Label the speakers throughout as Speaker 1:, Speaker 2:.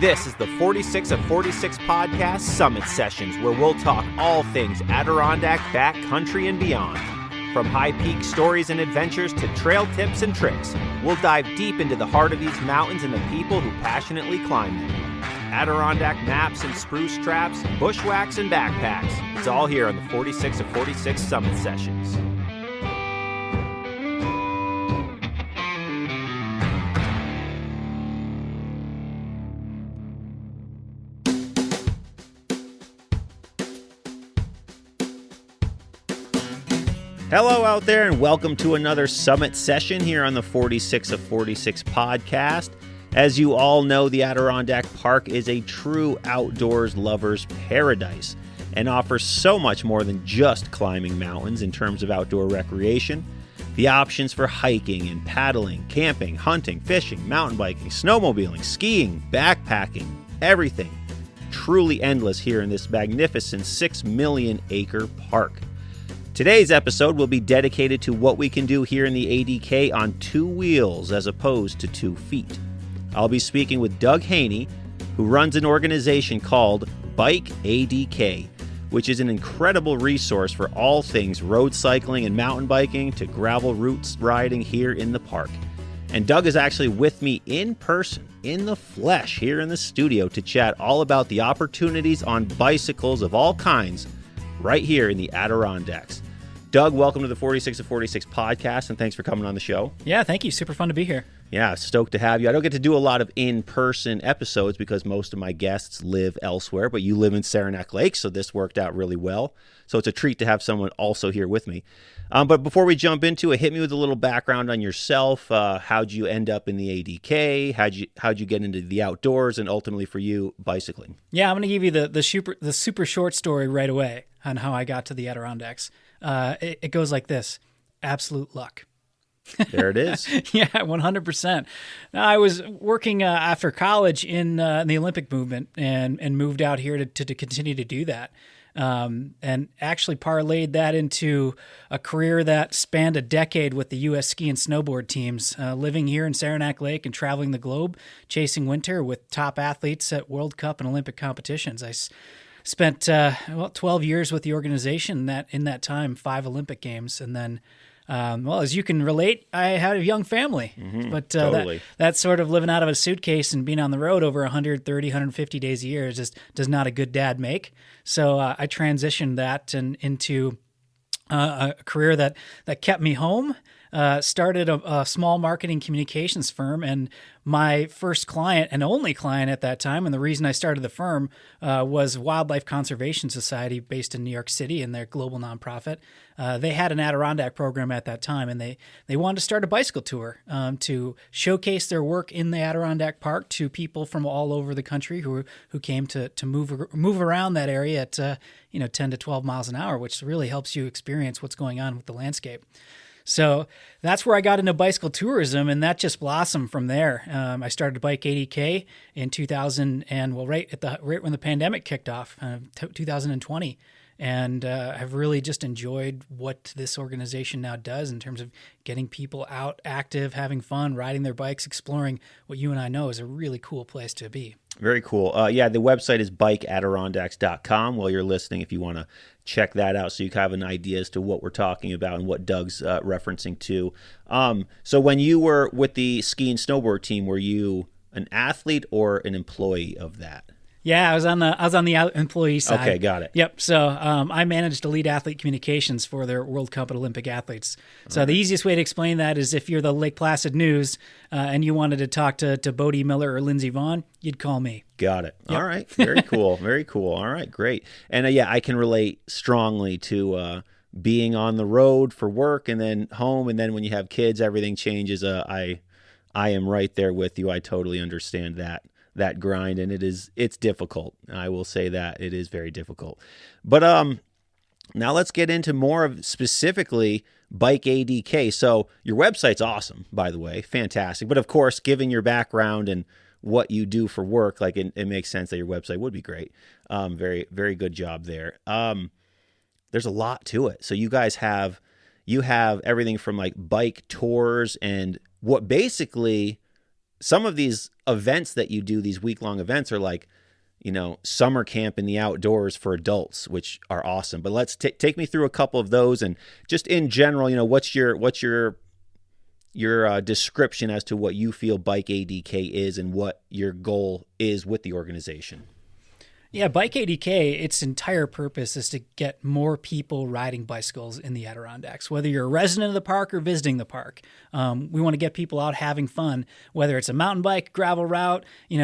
Speaker 1: This is the 46 of 46 podcast Summit Sessions, where we'll talk all things Adirondack, backcountry, and beyond. From high peak stories and adventures to trail tips and tricks, we'll dive deep into the heart of these mountains and the people who passionately climb them. Adirondack maps and spruce traps, bushwhacks and backpacks. It's all here on the 46 of 46 Summit Sessions. Hello out there, and welcome to another Summit Session here on the 46 of 46 podcast. As you all know, the Adirondack Park is a true outdoors lover's paradise and offers so much more than just climbing mountains in terms of outdoor recreation. The options for hiking and paddling, camping, hunting, fishing, mountain biking, snowmobiling, skiing, backpacking, everything truly endless here in this magnificent 6 million acre park. Today's episode will be dedicated to what we can do here in the ADK on 2 wheels as opposed to 2 feet. I'll be speaking with Doug Haney, who runs an organization called Bike ADK, which is an incredible resource for all things road cycling and mountain biking to gravel routes riding here in the park. And Doug is actually with me in person, in the flesh, here in the studio to chat all about the opportunities on bicycles of all kinds right here in the Adirondacks. Doug, welcome to the 46 of 46 podcast, and thanks for coming on the show.
Speaker 2: Yeah, thank you. Super fun to be here.
Speaker 1: Yeah, stoked to have you. I don't get to do a lot of in-person episodes because most of my guests live elsewhere, but you live in Saranac Lake, so this worked out really well. So it's a treat to have someone also here with me. But before we jump into it, hit me with a little background on yourself. How'd you end up in the ADK? How'd you get into the outdoors, and ultimately for you, bicycling?
Speaker 2: Yeah, I'm going to give you the super short story right away on how I got to the Adirondacks. It goes like this: absolute luck.
Speaker 1: There it is.
Speaker 2: Yeah, 100%. I was working after college in the Olympic movement and moved out here to continue to do that. And actually parlayed that into a career that spanned a decade with the U.S. ski and snowboard teams, living here in Saranac Lake and traveling the globe, chasing winter with top athletes at World Cup and Olympic competitions. I spent 12 years with the organization. In that time, 5 Olympic Games, and then as you can relate, I had a young family, but
Speaker 1: totally.
Speaker 2: that sort of living out of a suitcase and being on the road over 130, 150 days a year just does not a good dad make. So I transitioned that into a career that kept me home. Started a small marketing communications firm, and my first client and only client at that time, and the reason I started the firm was Wildlife Conservation Society based in New York City, and their global nonprofit. They had an Adirondack program at that time, and they wanted to start a bicycle tour to showcase their work in the Adirondack Park to people from all over the country who came to move around that area at 10 to 12 miles an hour, which really helps you experience what's going on with the landscape. So that's where I got into bicycle tourism, and that just blossomed from there. I started Bike ADK in 2000, and right when the pandemic kicked off, 2020. And I've really just enjoyed what this organization now does in terms of getting people out, active, having fun, riding their bikes, exploring what you and I know is a really cool place to be.
Speaker 1: Very cool. The website is bikeadirondacs.com. While you're listening, if you want to check that out so you can have an idea as to what we're talking about and what Doug's referencing to. So when you were with the ski and snowboard team, were you an athlete or an employee of that?
Speaker 2: Yeah, I was on the employee side.
Speaker 1: Okay, got it.
Speaker 2: Yep. So I managed elite athlete communications for their World Cup and Olympic athletes. So the easiest way to explain that is if you're the Lake Placid News and you wanted to talk to Bodie Miller or Lindsey Vaughn, you'd call me.
Speaker 1: Got it.
Speaker 2: Yep.
Speaker 1: All right. Very cool. Very cool. All right, great. And I can relate strongly to being on the road for work and then home, and then when you have kids, everything changes. I am right there with you. I totally understand that grind, and it's difficult. I will say that it is very difficult. But now let's get into more of specifically Bike ADK. So your website's awesome, by the way, fantastic. But of course, given your background and what you do for work, like it makes sense that your website would be great. Very, very good job there. There's a lot to it. So you guys have everything from like bike tours and what basically some of these events that you do, these week-long events, are like, summer camp in the outdoors for adults, which are awesome. But let's take me through a couple of those, and just in general, what's your description as to what you feel Bike ADK is and what your goal is with the organization.
Speaker 2: Yeah, Bike ADK, its entire purpose is to get more people riding bicycles in the Adirondacks, whether you're a resident of the park or visiting the park. We want to get people out having fun, whether it's a mountain bike, gravel route,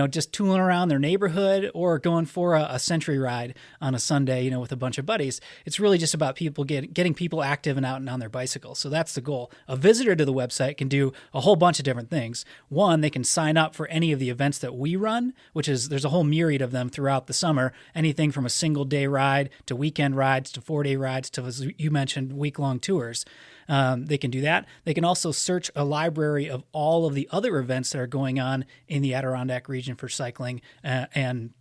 Speaker 2: just tooling around their neighborhood, or going for a century ride on a Sunday, with a bunch of buddies. It's really just about people getting people active and out and on their bicycles. So that's the goal. A visitor to the website can do a whole bunch of different things. One, they can sign up for any of the events that we run, there's a whole myriad of them throughout the summer. Anything from a single day ride to weekend rides to 4-day rides to, as you mentioned, week-long tours. They can do that. They can also search a library of all of the other events that are going on in the Adirondack region for cycling, and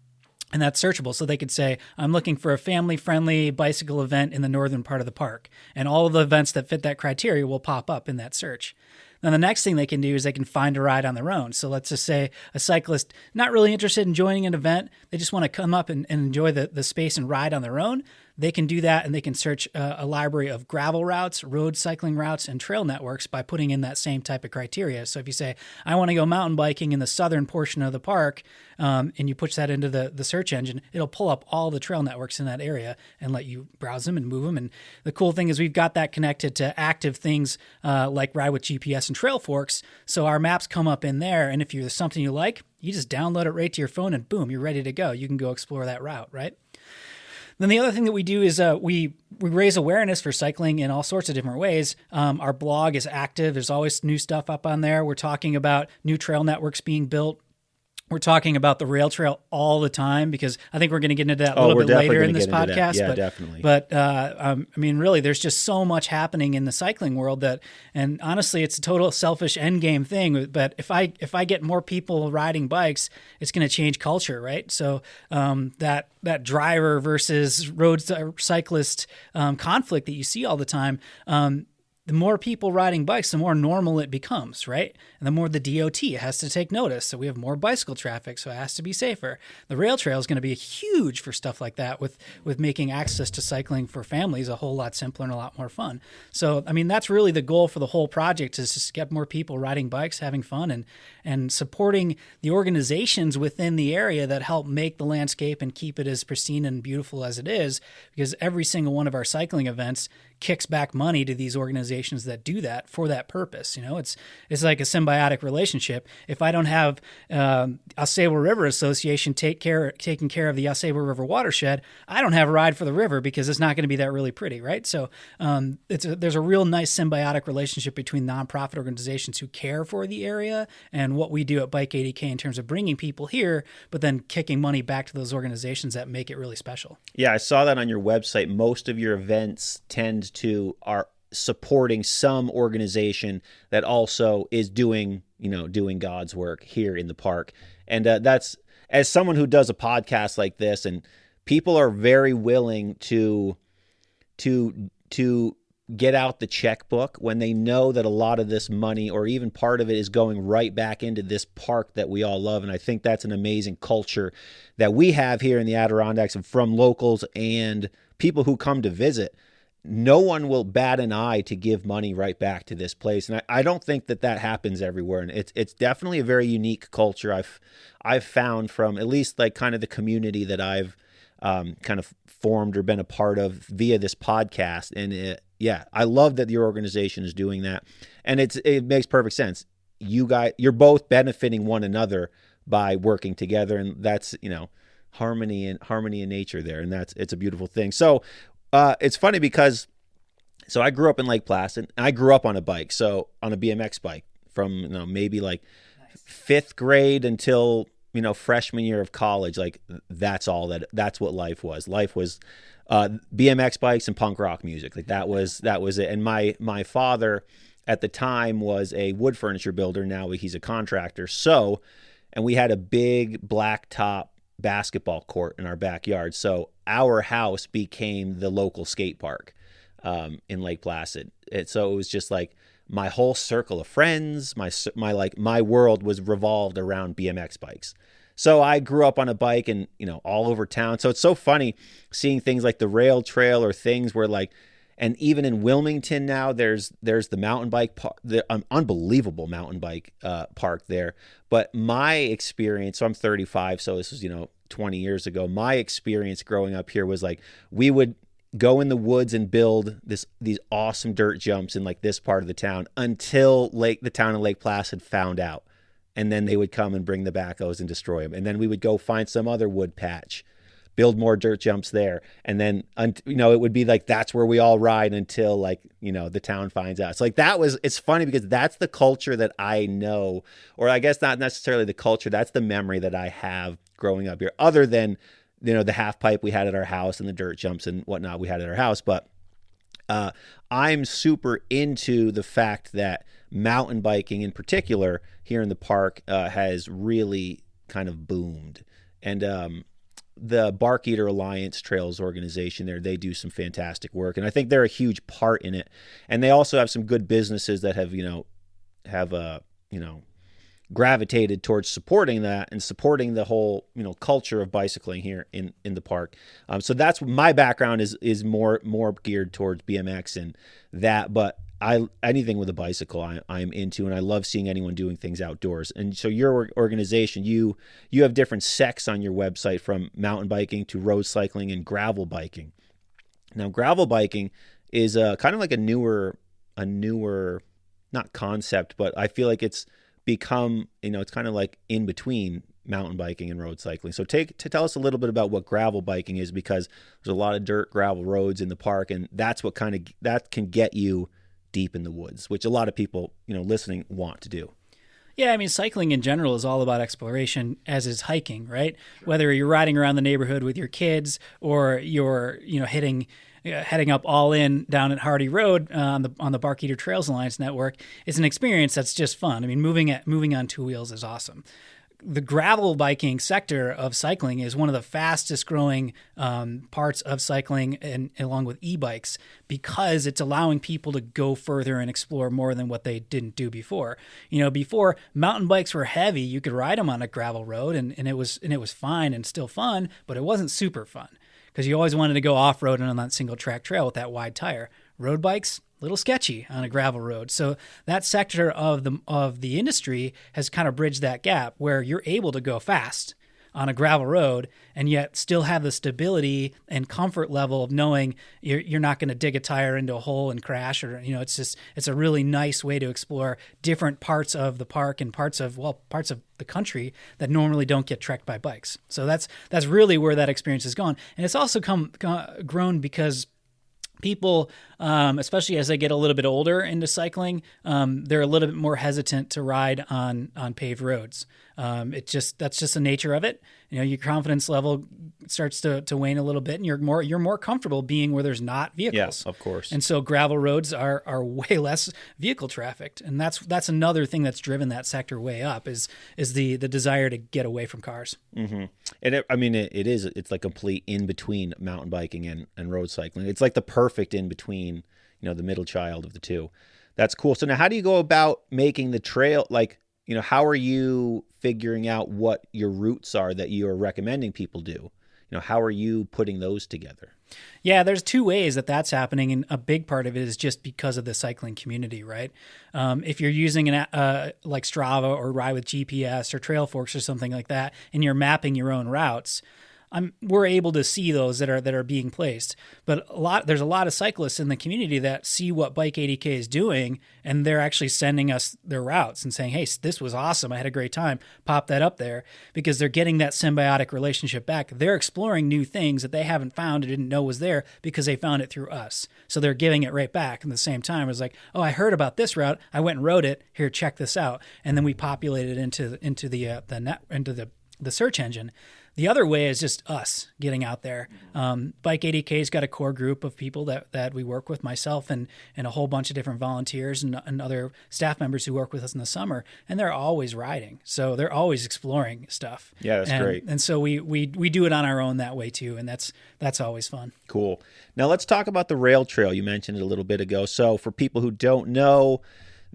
Speaker 2: that's searchable. So they could say, I'm looking for a family-friendly bicycle event in the northern part of the park. And all of the events that fit that criteria will pop up in that search. Then the next thing they can do is they can find a ride on their own. So let's just say a cyclist not really interested in joining an event. They just want to come up and enjoy the space and ride on their own. They can do that, and they can search a library of gravel routes, road cycling routes, and trail networks by putting in that same type of criteria. So if you say, I want to go mountain biking in the southern portion of the park, and you push that into the search engine, it'll pull up all the trail networks in that area and let you browse them and move them. And the cool thing is we've got that connected to active things like Ride with GPS and Trail Forks. So our maps come up in there, and if there's something you like, you just download it right to your phone, and boom, you're ready to go. You can go explore that route, right? Then the other thing that we do is we raise awareness for cycling in all sorts of different ways. Our blog is active. There's always new stuff up on there. We're talking about new trail networks being built. We're talking about the rail trail all the time, because I think we're going to get into that a little bit later in this podcast.
Speaker 1: Yeah, definitely.
Speaker 2: But really, there's just so much happening in the cycling world and honestly, it's a total selfish end game thing. But if I get more people riding bikes, it's going to change culture, right? So that driver versus road cyclist conflict that you see all the time. The more people riding bikes, the more normal it becomes, right? And the more the DOT has to take notice. So we have more bicycle traffic, so it has to be safer. The rail trail is going to be huge for stuff like that, with making access to cycling for families a whole lot simpler and a lot more fun. So, that's really the goal for the whole project, is just get more people riding bikes, having fun, and supporting the organizations within the area that help make the landscape and keep it as pristine and beautiful as it is, because every single one of our cycling events kicks back money to these organizations that do that for that purpose. It's like a symbiotic relationship. If I don't have Ausable River Association taking care of the Ausable River watershed, I don't have a ride for the river, because it's not going to be that really pretty, right? So there's a real nice symbiotic relationship between nonprofit organizations who care for the area and what we do at Bike ADK in terms of bringing people here, but then kicking money back to those organizations that make it really special.
Speaker 1: Yeah, I saw that on your website. Most of your events are supporting some organization that also is doing God's work here in the park. And that's, as someone who does a podcast like this, and people are very willing to get out the checkbook when they know that a lot of this money, or even part of it, is going right back into this park that we all love. And I think that's an amazing culture that we have here in the Adirondacks, and from locals and people who come to visit. No one will bat an eye to give money right back to this place. And I don't think that happens everywhere. And it's definitely a very unique culture I've found from at least like kind of the community that I've kind of formed or been a part of via this podcast. And I love that your organization is doing that. And it makes perfect sense. You're both benefiting one another by working together. And that's, harmony in nature there. And it's a beautiful thing. So, it's funny because, I grew up in Lake Placid, and I grew up on a bike, so on a BMX bike from maybe like fifth grade until freshman year of college. Like that's what life was. Life was BMX bikes and punk rock music. Like that was it. And my father at the time was a wood furniture builder. Now he's a contractor. So, and we had a big blacktop basketball court in our backyard. So our house became the local skate park in Lake Placid. So it was just like my whole circle of friends, my world was revolved around BMX bikes. So I grew up on a bike and, all over town. So it's so funny seeing things like the rail trail or things where and even in Wilmington now, there's the mountain bike park, unbelievable mountain bike park there. But my experience, so I'm 35, so this was 20 years ago. My experience growing up here was we would go in the woods and build these awesome dirt jumps in this part of the town until the town of Lake Placid found out, and then they would come and bring the backhoes and destroy them, and then we would go find some other wood patch, build more dirt jumps there. And then, it would be that's where we all ride until the town finds out. So it's funny because that's the culture that I know, or I guess not necessarily the culture. That's the memory that I have growing up here, other than, the half pipe we had at our house and the dirt jumps and whatnot we had at our house. But I'm super into the fact that mountain biking in particular here in the park has really kind of boomed. And, the Bike Eater Alliance Trails organization there, they do some fantastic work, and I think they're a huge part in it. And they also have some good businesses that have gravitated towards supporting that and supporting the whole culture of bicycling here in the park. So that's my background is more geared towards BMX and that, but anything with a bicycle I'm into, and I love seeing anyone doing things outdoors. And so your organization, you have different sects on your website, from mountain biking to road cycling and gravel biking. Now, gravel biking is kind of like a newer not concept, but I feel like it's become, it's kind of like in between mountain biking and road cycling. So tell us a little bit about what gravel biking is, because there's a lot of dirt gravel roads in the park, and that's what that can get you deep in the woods, which a lot of people, listening want to do.
Speaker 2: Yeah, I mean, cycling in general is all about exploration, as is hiking, right? Sure. Whether you're riding around the neighborhood with your kids, or you're, heading up all in down at Hardy Road on the Bike Eater Trails Alliance Network, it's an experience that's just fun. I mean, moving on two wheels is awesome. The gravel biking sector of cycling is one of the fastest growing parts of cycling, and along with e-bikes, because it's allowing people to go further and explore more than what they didn't do before. Before, mountain bikes were heavy. You could ride them on a gravel road and it was fine and still fun, but it wasn't super fun because you always wanted to go off-road and on that single track trail with that wide tire. Road bikes, little sketchy on a gravel road. So that sector of the industry has kind of bridged that gap where you're able to go fast on a gravel road and yet still have the stability and comfort level of knowing you're not going to dig a tire into a hole and crash, or it's a really nice way to explore different parts of the park and parts of the country that normally don't get trekked by bikes. So that's really where that experience has gone. And it's also grown because people, especially as they get a little bit older into cycling, they're a little bit more hesitant to ride on paved roads. That's just the nature of it. Your confidence level starts to wane a little bit, and you're more comfortable being where there's not vehicles.
Speaker 1: Yes, of course.
Speaker 2: And so gravel roads are way less vehicle trafficked, and that's another thing that's driven that sector way up is the desire to get away from cars.
Speaker 1: Mm-hmm. And it's like complete in between mountain biking and road cycling. It's like the perfect in between, the middle child of the two. That's cool. So now, how do you go about making the trail? How are you figuring out what your routes are that you are recommending people do? How are you putting those together?
Speaker 2: Yeah, there's two ways that's happening, and a big part of it is just because of the cycling community, right? If you're using like Strava or Ride with GPS or Trailforks or something like that, and you're mapping your own routes, we're able to see those that are being placed. But there's a lot of cyclists in the community that see what Bike ADK is doing, and they're actually sending us their routes and saying, hey, this was awesome. I had a great time. Pop that up there, because they're getting that symbiotic relationship back. They're exploring new things that they haven't found or didn't know was there because they found it through us. So they're giving it right back. And at the same time, it's like, oh, I heard about this route. I went and rode it. Here, check this out. And then we populate it into the search engine. The other way is just us getting out there. Bike ADK's got a core group of people that we work with, myself and a whole bunch of different volunteers and other staff members who work with us in the summer, and they're always riding. So they're always exploring stuff.
Speaker 1: Yeah, that's great.
Speaker 2: And so we do it on our own that way too, and that's always fun.
Speaker 1: Cool. Now let's talk about the rail trail. You mentioned it a little bit ago. So for people who don't know,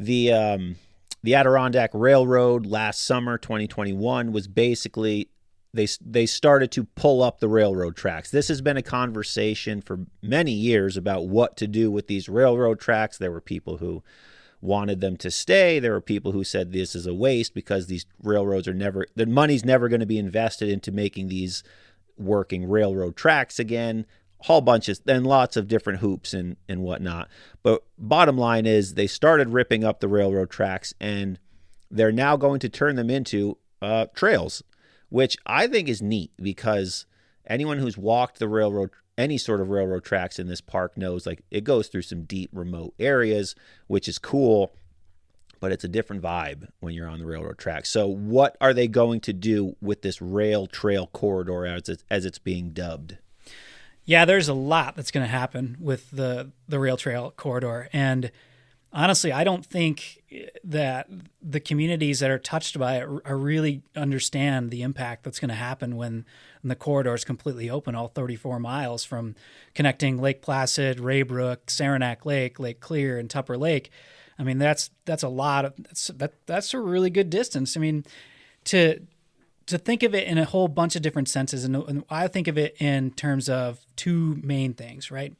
Speaker 1: The Adirondack Railroad last summer, 2021, was basically they started to pull up the railroad tracks. This has been a conversation for many years about what to do with these railroad tracks. There were people who wanted them to stay. There were people who said this is a waste because these railroads the money's never going to be invested into making these working railroad tracks again. Whole bunches, then lots of different hoops and whatnot. But bottom line is they started ripping up the railroad tracks, and they're now going to turn them into trails, which I think is neat because anyone who's walked the railroad, any sort of railroad tracks in this park knows like it goes through some deep remote areas, which is cool, but it's a different vibe when you're on the railroad track. So what are they going to do with this rail trail corridor as it's being dubbed?
Speaker 2: Yeah, there's a lot that's going to happen with the rail trail corridor. And honestly, I don't think that the communities that are touched by it are really understand the impact that's going to happen when the corridor is completely open, all 34 miles from connecting Lake Placid, Raybrook, Saranac Lake, Lake Clear, and Tupper Lake. I mean, that's a lot of that's a really good distance. I mean, to think of it in a whole bunch of different senses, and I think of it in terms of two main things, right?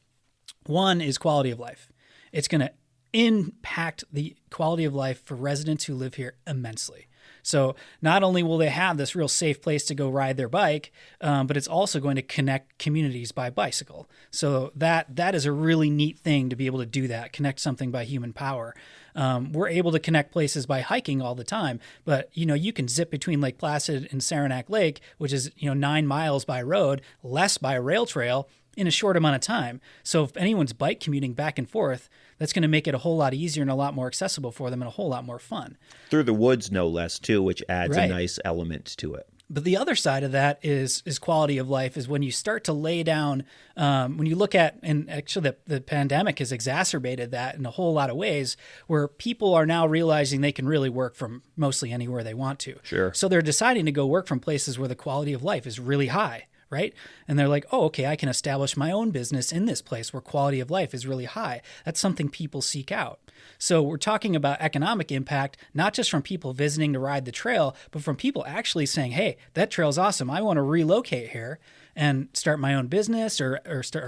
Speaker 2: One is quality of life. It's going to impact the quality of life for residents who live here immensely. So not only will they have this real safe place to go ride their bike, but it's also going to connect communities by bicycle. So that is a really neat thing to be able to do that, connect something by human power. We're able to connect places by hiking all the time, but you can zip between Lake Placid and Saranac Lake, which is 9 miles by road, less by rail trail, in a short amount of time. So if anyone's bike commuting back and forth, that's going to make it a whole lot easier and a lot more accessible for them and a whole lot more fun. Through
Speaker 1: the woods, no less, too, which adds a nice element to it.
Speaker 2: But the other side of that is quality of life, is when you start to lay down, when you look at, and actually the pandemic has exacerbated that in a whole lot of ways, where people are now realizing they can really work from mostly anywhere they want to.
Speaker 1: Sure.
Speaker 2: So they're deciding to go work from places where the quality of life is really high. Right? And they're like, oh, okay, I can establish my own business in this place where quality of life is really high. That's something people seek out. So we're talking about economic impact, not just from people visiting to ride the trail, but from people actually saying, hey, that trail's awesome. I want to relocate here and start my own business or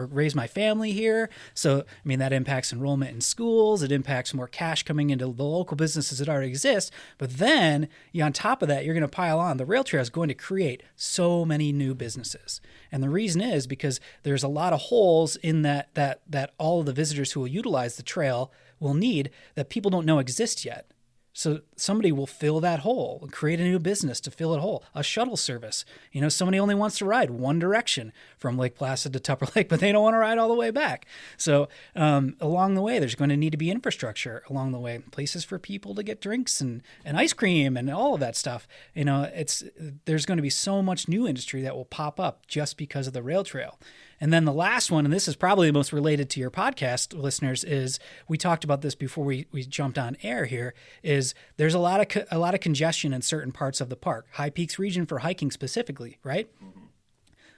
Speaker 2: raise my family here. So, I mean, that impacts enrollment in schools. It impacts more cash coming into the local businesses that already exist. But then on top of that, you're going to pile on. The rail trail is going to create so many new businesses. And the reason is because there's a lot of holes in that all of the visitors who will utilize the trail will need that people don't know exist yet. So somebody will fill that hole and create a new business to fill it whole. A shuttle service. Somebody only wants to ride one direction from Lake Placid to Tupper Lake, but they don't want to ride all the way back. So along the way, there's going to need to be infrastructure along the way, places for people to get drinks and ice cream and all of that stuff. There's going to be so much new industry that will pop up just because of the rail trail. And then the last one, and this is probably the most related to your podcast listeners, is we talked about this before we jumped on air here, is there's a lot of congestion in certain parts of the park, High Peaks region for hiking specifically, right? Mm-hmm.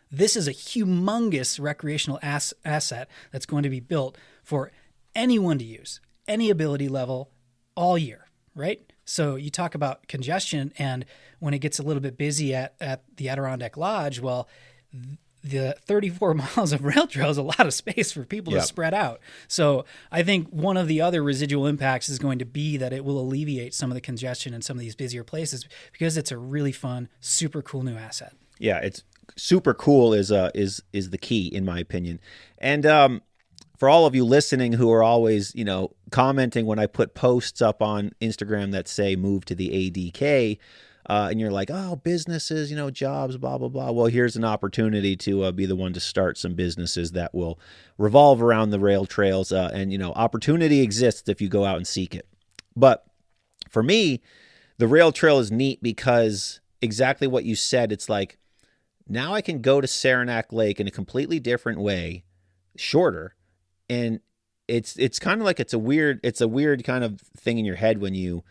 Speaker 2: This is a humongous recreational asset that's going to be built for anyone to use, any ability level, all year, right? So you talk about congestion, and when it gets a little bit busy at the Adirondack Lodge, well, the 34 miles of rail trail is a lot of space for people to spread out. So I think one of the other residual impacts is going to be that it will alleviate some of the congestion in some of these busier places because it's a really fun, super cool new asset.
Speaker 1: Yeah, it's super cool is the key in my opinion. And for all of you listening who are always, commenting when I put posts up on Instagram that say move to the ADK, and you're like, oh, businesses, jobs, blah, blah, blah. Well, here's an opportunity to be the one to start some businesses that will revolve around the rail trails. And opportunity exists if you go out and seek it. But for me, the rail trail is neat because exactly what you said, it's like, now I can go to Saranac Lake in a completely different way, shorter. And it's kind of like it's a weird kind of thing in your head when you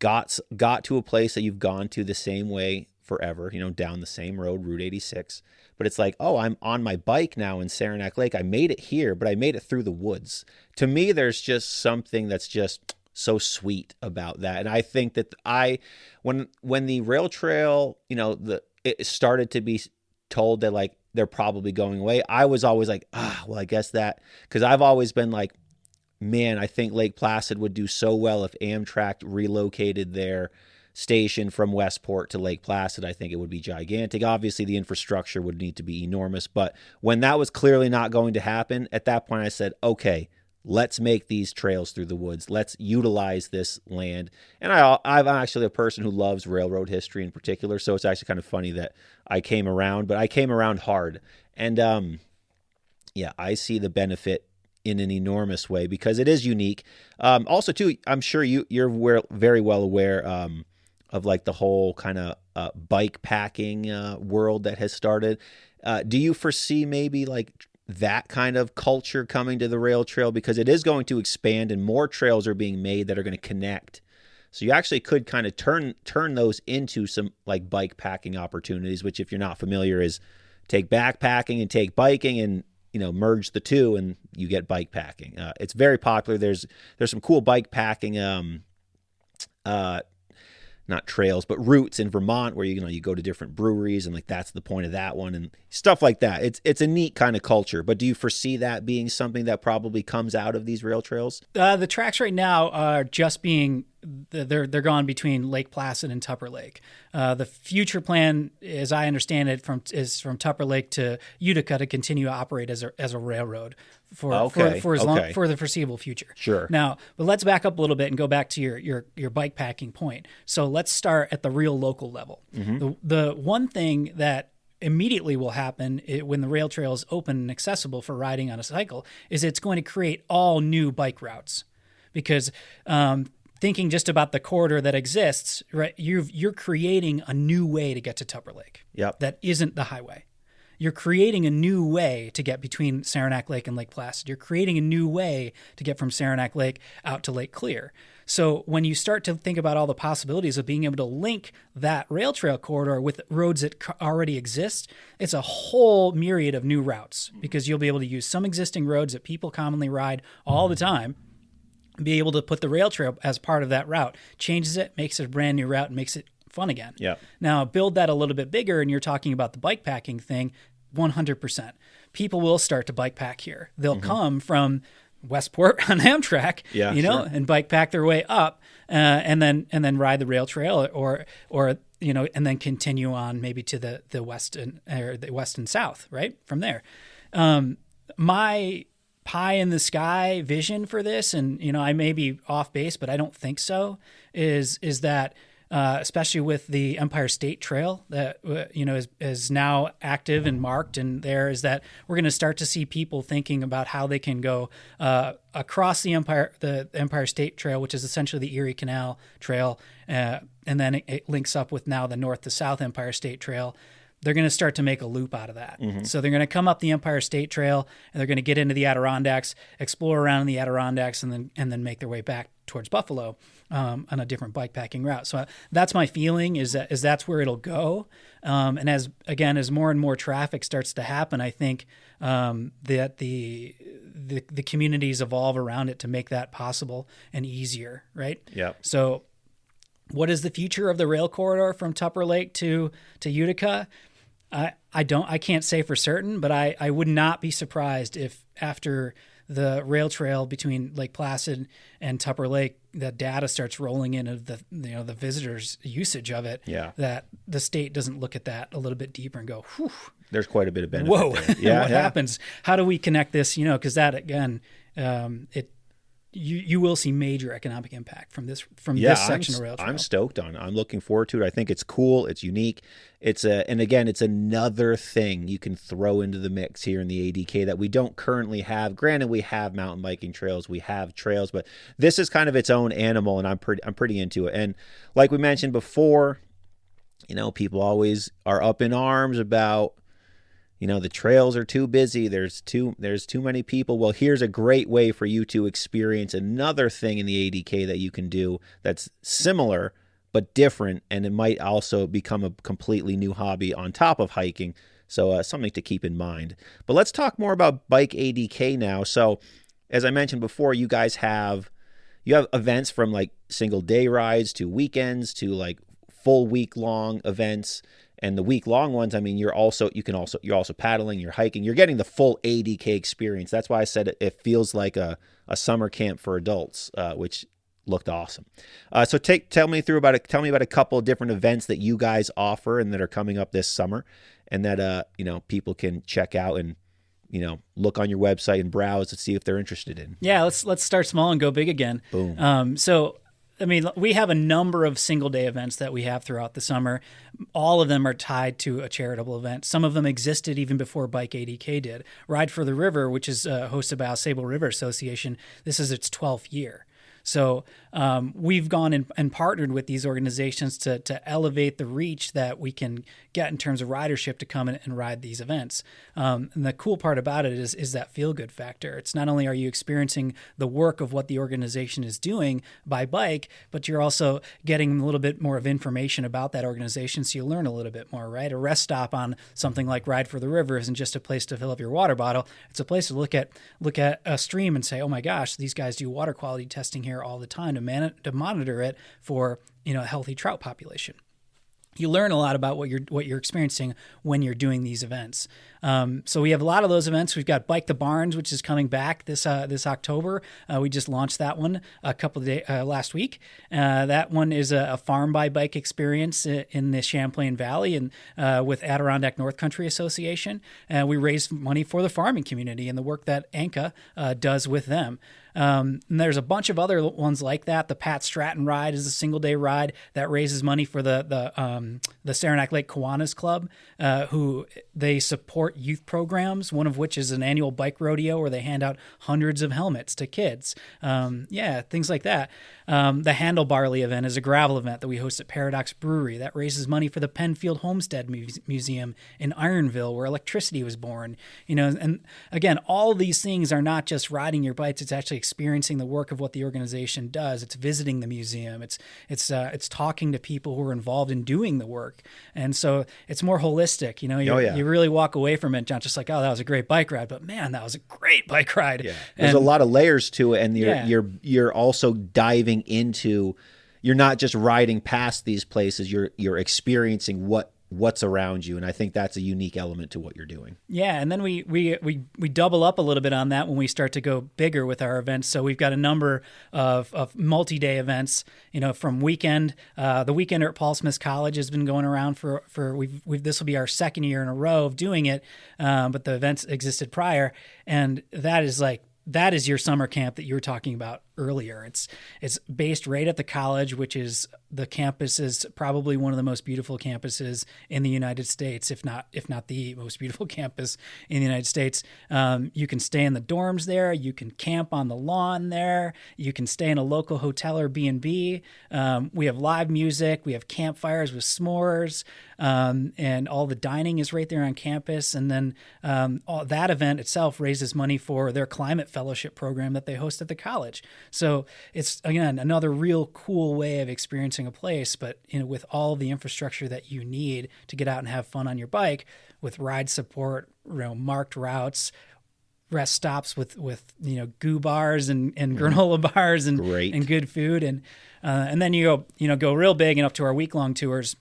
Speaker 1: got to a place that you've gone to the same way forever, down the same road, Route 86. But it's like, oh, I'm on my bike now in Saranac Lake. I made it here, but I made it through the woods. To me, there's just something that's just so sweet about that. And I think that when the rail trail, it started to be told that like they're probably going away, I was always like, well, I guess that, because I've always been like, man, I think Lake Placid would do so well if Amtrak relocated their station from Westport to Lake Placid. I think it would be gigantic. Obviously, the infrastructure would need to be enormous. But when that was clearly not going to happen, at that point I said, okay, let's make these trails through the woods. Let's utilize this land. And I'm actually a person who loves railroad history in particular, so it's actually kind of funny that I came around, but I came around hard. And I see the benefit in an enormous way because it is unique. Also, too, I'm sure you're very well aware of like the whole kind of bike packing world that has started. Do you foresee maybe like that kind of culture coming to the rail trail, because it is going to expand and more trails are being made that are going to connect? So you actually could kind of turn those into some like bike packing opportunities, which if you're not familiar is take backpacking and take biking and merge the two and you get bike packing. It's very popular. There's some cool bike packing not trails, but routes in Vermont where you go to different breweries and like that's the point of that one and stuff like that. It's a neat kind of culture. But do you foresee that being something that probably comes out of these rail trails?
Speaker 2: The tracks right now are just being they're gone between Lake Placid and Tupper Lake. The future plan, as I understand it, is from Tupper Lake to Utica to continue to operate as a railroad for the foreseeable future.
Speaker 1: Sure.
Speaker 2: Now, but let's back up a little bit and go back to your bike packing point. So let's start at the real local level. Mm-hmm. The one thing that immediately will happen when the rail trail is open and accessible for riding on a cycle is it's going to create all new bike routes, because thinking just about the corridor that exists, right? You're creating a new way to get to Tupper Lake.
Speaker 1: Yep.
Speaker 2: That isn't the highway. You're creating a new way to get between Saranac Lake and Lake Placid. You're creating a new way to get from Saranac Lake out to Lake Clear. So when you start to think about all the possibilities of being able to link that rail trail corridor with roads that already exist, it's a whole myriad of new routes, because you'll be able to use some existing roads that people commonly ride all the time, be able to put the rail trail as part of that route, changes it, makes it a brand new route, and makes it fun again.
Speaker 1: Yeah.
Speaker 2: Now, build that a little bit bigger, and you're talking about the bike packing thing, 100%. People will start to bike pack here. They'll come from Westport on Amtrak,
Speaker 1: sure,
Speaker 2: and bike pack their way up, and then ride the rail trail, or and then continue on maybe to the west and south, right from there. My pie in the sky vision for this, and I may be off base, but I don't think so, is that especially with the Empire State Trail that is now active and marked, and there is that we're going to start to see people thinking about how they can go across the Empire State Trail, which is essentially the Erie Canal Trail, and then it links up with now the north to south Empire State Trail. They're going to start to make a loop out of that. Mm-hmm. So they're going to come up the Empire State Trail, and they're going to get into the Adirondacks, explore around in the Adirondacks, and then make their way back towards Buffalo on a different bikepacking route. So that's my feeling is that's where it'll go. And as more and more traffic starts to happen, I think that the communities evolve around it to make that possible and easier, right?
Speaker 1: Yeah.
Speaker 2: So what is the future of the rail corridor from Tupper Lake to Utica? I can't say for certain, but I would not be surprised if after the rail trail between Lake Placid and Tupper Lake, that data starts rolling in of the visitors' usage of it.
Speaker 1: Yeah. That
Speaker 2: the state doesn't look at that a little bit deeper and go, whew.
Speaker 1: There's quite a bit of benefit.
Speaker 2: Whoa.
Speaker 1: There. Yeah,
Speaker 2: what happens? How do we connect this? Because that again, you will see major economic impact from this section of rail trail.
Speaker 1: I'm stoked on it. I'm looking forward to it. I think it's cool. It's unique. And again, it's another thing you can throw into the mix here in the ADK that we don't currently have. Granted, we have mountain biking trails, we have trails, but this is kind of its own animal, and I'm pretty into it. And like we mentioned before, people always are up in arms about, the trails are too busy. There's too many people. Well, here's a great way for you to experience another thing in the ADK that you can do that's similar but different, and it might also become a completely new hobby on top of hiking. So something to keep in mind. But let's talk more about Bike ADK now. So as I mentioned before, you guys have you have events from like single day rides to weekends to like full week long events. And the week long ones, I mean, you're also paddling, you're hiking, you're getting the full ADK experience. That's why I said it feels like a summer camp for adults, which looked awesome. So tell me about a couple of different events that you guys offer and that are coming up this summer, and that people can check out and look on your website and browse to see if they're interested in.
Speaker 2: Yeah, let's start small and go big again.
Speaker 1: Boom.
Speaker 2: So I mean, we have a number of single day events that we have throughout the summer. All of them are tied to a charitable event. Some of them existed even before Bike ADK did. Ride for the River, which is hosted by Sable River Association, this is its 12th year. So we've gone and partnered with these organizations to elevate the reach that we can get in terms of ridership to come and ride these events. And the cool part about it is that feel-good factor. It's not only are you experiencing the work of what the organization is doing by bike, but you're also getting a little bit more of information about that organization, so you learn a little bit more, right? A rest stop on something like Ride for the River isn't just a place to fill up your water bottle. It's a place to look at a stream and say, oh my gosh, these guys do water quality testing here all the time to monitor it for a healthy trout population. You learn a lot about what you're experiencing when you're doing these events. So we have a lot of those events. We've got Bike the Barns, which is coming back this October. We just launched that one a couple of days last week. That one is a farm by bike experience in the Champlain Valley and with Adirondack North Country Association. We raise money for the farming community and the work that ANCA does with them. And there's a bunch of other ones like that. The Pat Stratton ride is a single day ride that raises money for the Saranac Lake Kiwanis Club, who they support youth programs, one of which is an annual bike rodeo where they hand out hundreds of helmets to kids. Things like that. The Handlebarley event is a gravel event that we host at Paradox Brewery that raises money for the Penfield Homestead Museum in Ironville, where electricity was born. And again, all these things are not just riding your bikes; it's actually experiencing the work of what the organization does. It's visiting the museum. It's talking to people who are involved in doing the work, and so it's more holistic. You really walk away from it, not just like, oh, that was a great bike ride, but man, that was a great bike ride.
Speaker 1: Yeah. There's a lot of layers to it, and you're also diving into. You're not just riding past these places. You're experiencing what's around you, and I think that's a unique element to what you're doing.
Speaker 2: Yeah, and then we double up a little bit on that when we start to go bigger with our events. So we've got a number of multi-day events. From weekend. The Weekender at Paul Smith College has been going around for this will be our second year in a row of doing it, but the events existed prior, and that is your summer camp that you were talking about earlier. It's based right at the college, which is the campus is probably one of the most beautiful campuses in the United States, if not the most beautiful campus in the United States. You can stay in the dorms there. You can camp on the lawn there. You can stay in a local hotel or B&B. We have live music. We have campfires with s'mores, and all the dining is right there on campus. And then that event itself raises money for their climate fellowship program that they host at the college. So it's, again, another real cool way of experiencing a place, but with all the infrastructure that you need to get out and have fun on your bike, with ride support, marked routes, rest stops with goo bars and granola bars and good food, and then you go real big and up to our week-long tours,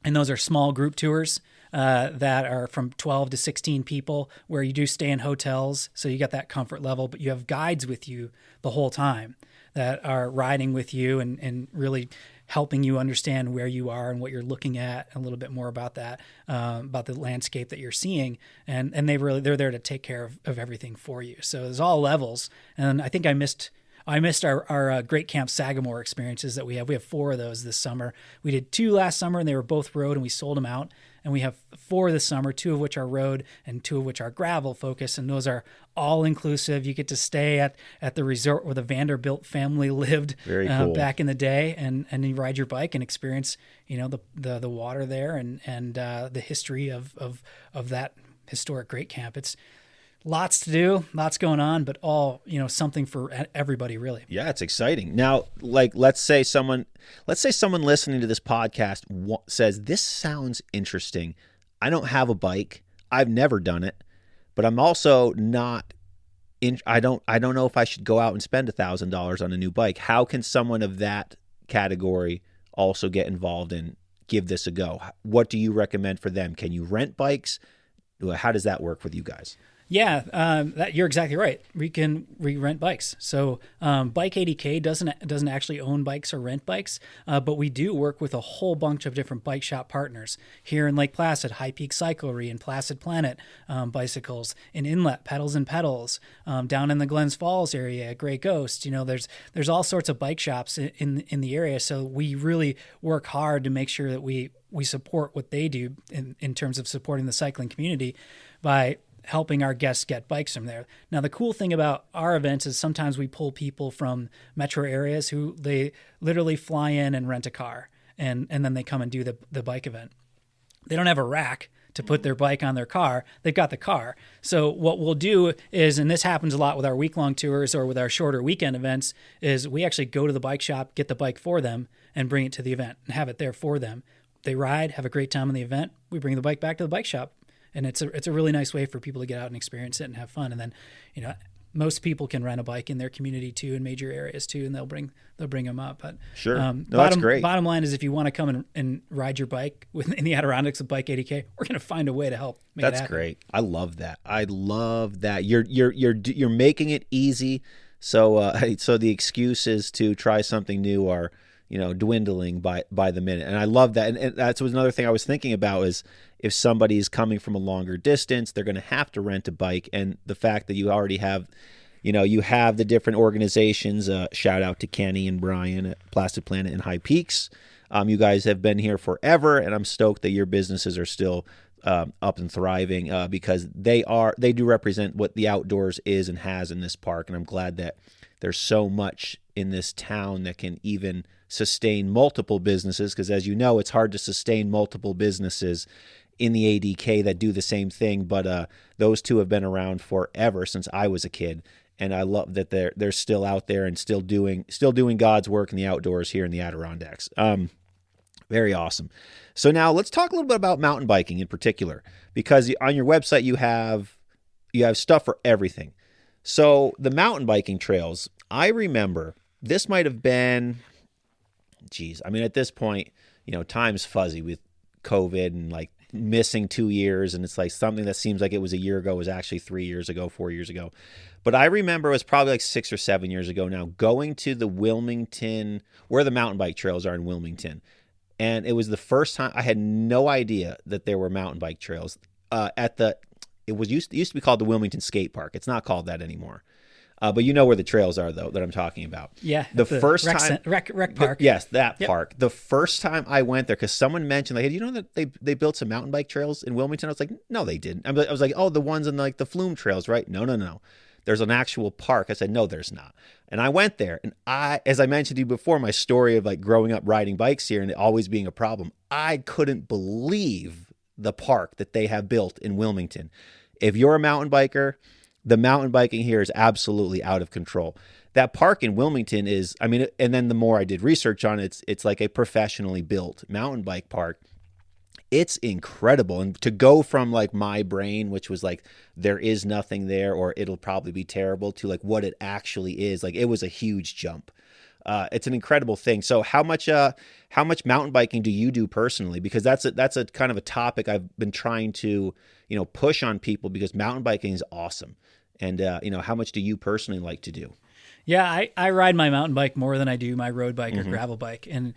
Speaker 2: and those are small group tours. That are from 12 to 16 people, where you do stay in hotels, so you got that comfort level, but you have guides with you the whole time that are riding with you and really helping you understand where you are and what you're looking at, a little bit more about that, about the landscape that you're seeing, and they're there to take care of everything for you. So there's all levels, and I think I missed our Great Camp Sagamore experiences that we have. We have 4 of those this summer. We did 2 last summer, and they were both road, and we sold them out. And we have 4 this summer, 2 of which are road and 2 of which are gravel focused. And those are all inclusive. You get to stay at the resort where the Vanderbilt family lived back in the day, and you ride your bike and experience the water there and the history of that historic Great Camp. It's lots to do, lots going on, but all, something for everybody, really.
Speaker 1: Yeah, it's exciting. Now, let's say someone listening to this podcast says, this sounds interesting. I don't have a bike. I've never done it, but I'm also not I don't know if I should go out and spend $1,000 on a new bike. How can someone of that category also get involved and give this a go? What do you recommend for them? Can you rent bikes? How does that work with you guys?
Speaker 2: Yeah, you're exactly right. We rent bikes. So Bike ADK doesn't actually own bikes or rent bikes, but we do work with a whole bunch of different bike shop partners here in Lake Placid. High Peak Cyclery and Placid Planet bicycles, in Inlet Pedals and Pedals, down in the Glens Falls area, Grey Ghost. There's all sorts of bike shops in the area. So we really work hard to make sure that we support what they do in terms of supporting the cycling community by helping our guests get bikes from there. Now, the cool thing about our events is sometimes we pull people from metro areas who they literally fly in and rent a car, and then they come and do the bike event. They don't have a rack to put their bike on their car. They've got the car. So what we'll do is, and this happens a lot with our week-long tours or with our shorter weekend events, is we actually go to the bike shop, get the bike for them, and bring it to the event and have it there for them. They ride, have a great time in the event. We bring the bike back to the bike shop. And it's a really nice way for people to get out and experience it and have fun. And then, most people can rent a bike in their community too, in major areas too, and they'll bring them up. But
Speaker 1: sure, that's great.
Speaker 2: Bottom line is, if you want to come and ride your bike in the Adirondacks with Bike ADK, we're going to find a way to help make it happen.
Speaker 1: That's great. I love that. You're making it easy. So the excuses to try something new are dwindling by the minute. And I love that. And that's another thing I was thinking about is, if somebody's coming from a longer distance, they're going to have to rent a bike. And the fact that you already have, you have the different organizations, shout out to Kenny and Brian at Placid Planet and High Peaks. You guys have been here forever, and I'm stoked that your businesses are still up and thriving because they do represent what the outdoors is and has in this park. And I'm glad that there's so much in this town that can even sustain multiple businesses, because as you know, it's hard to sustain multiple businesses in the ADK that do the same thing. But those two have been around forever, since I was a kid. And I love that they're still out there and still doing God's work in the outdoors here in the Adirondacks. Very awesome. So now let's talk a little bit about mountain biking in particular, because on your website you have stuff for everything. So the mountain biking trails, I remember this might have been, at this point, time's fuzzy with COVID and like missing 2 years, and it's like something that seems like it was a year ago was actually 3 years ago, 4 years ago. But I remember it was probably like 6 or 7 years ago now, going to the Wilmington, where the mountain bike trails are in Wilmington. And it was the first time I had no idea that there were mountain bike trails it used to be called the Wilmington Skate Park. It's not called that anymore. But you know where the trails are, though, that I'm talking about.
Speaker 2: Yeah.
Speaker 1: The first time.
Speaker 2: Rec park.
Speaker 1: Yes, that park. The first time I went there, because someone mentioned, like, hey, do you know that they built some mountain bike trails in Wilmington? I was like, no, they didn't. I was like, oh, the ones in like the Flume trails, right? No. There's an actual park. I said, no, there's not. And I went there, and as I mentioned to you before, my story of like growing up riding bikes here and it always being a problem, I couldn't believe the park that they have built in Wilmington. If you're a mountain biker, the mountain biking here is absolutely out of control. That park in Wilmington is, and then the more I did research on it, it's like a professionally built mountain bike park. It's incredible. And to go from like my brain, which was like, there is nothing there, or it'll probably be terrible, to like what it actually is, like it was a huge jump. It's an incredible thing. So how much mountain biking do you do personally? Because that's a kind of a topic I've been trying to, push on people, because mountain biking is awesome. And, how much do you personally like to do?
Speaker 2: Yeah, I ride my mountain bike more than I do my road bike or gravel bike, and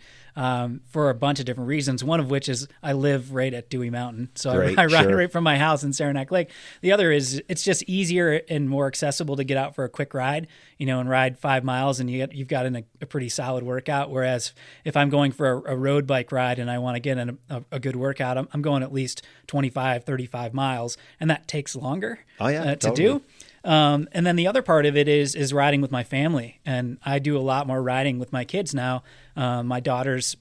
Speaker 2: for a bunch of different reasons. One of which is I live right at Dewey Mountain, so I ride right from my house in Saranac Lake. The other is it's just easier and more accessible to get out for a quick ride, and ride 5 miles, and you've got in a pretty solid workout. Whereas if I'm going for a road bike ride and I want to get in a good workout, I'm going at least 25, 35 miles, and that takes longer to do. And then the other part of it is riding with my family, and I do a lot more riding with my kids now. My daughters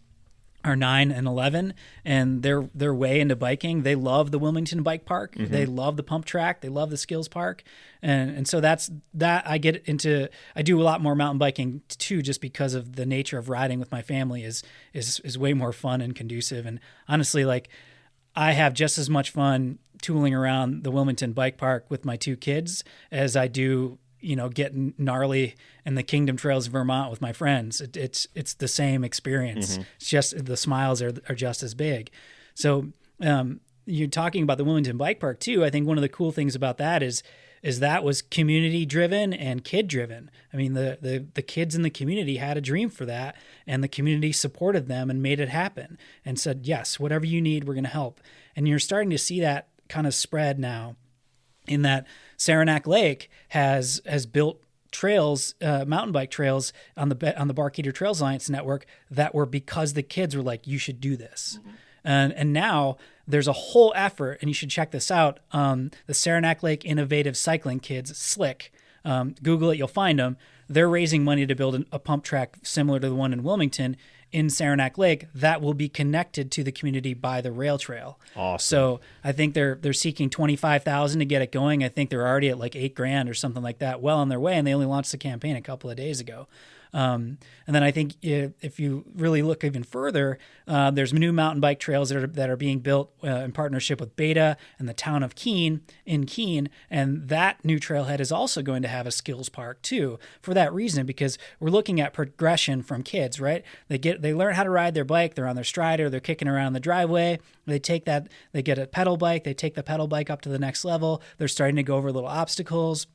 Speaker 2: are 9 and 11, and they're way into biking. They love the Wilmington Bike Park. Mm-hmm. They love the pump track. They love the skills park, and so that's I get into. I do a lot more mountain biking too, just because of the nature of riding with my family is way more fun and conducive. And honestly, like, I have just as much fun tooling around the Wilmington Bike Park with my 2 kids as I do get gnarly in the Kingdom Trails of Vermont with my friends. It's the same experience. It's just the smiles are just as big. So you're talking about the Wilmington Bike Park too. I think one of the cool things about that is that was community driven and kid driven. I mean, the kids in the community had a dream for that, and the community supported them and made it happen and said, yes, whatever you need, we're going to help. And you're starting to see that kind of spread now, in that Saranac Lake has built trails, mountain bike trails on the Barkeeter Trails Alliance network that were because the kids were like, you should do this. And now there's a whole effort, and you should check this out. The Saranac Lake Innovative Cycling Kids, SLIC. Google it, you'll find them. They're raising money to build a pump track similar to the one in Wilmington in Saranac Lake that will be connected to the community by the rail trail.
Speaker 1: Awesome.
Speaker 2: So I think they're seeking $25,000 to get it going. I think they're already at like $8,000 or something like that, well on their way, and they only launched the campaign a couple of days ago. And then I think if you really look even further, there's new mountain bike trails that are being built in partnership with Beta and the town of Keene, and that new trailhead is also going to have a skills park too, for that reason, because we're looking at progression from kids, right? They learn how to ride their bike, they're on their strider, they're kicking around the driveway, they get a pedal bike, they take the pedal bike up to the next level, they're starting to go over little obstacles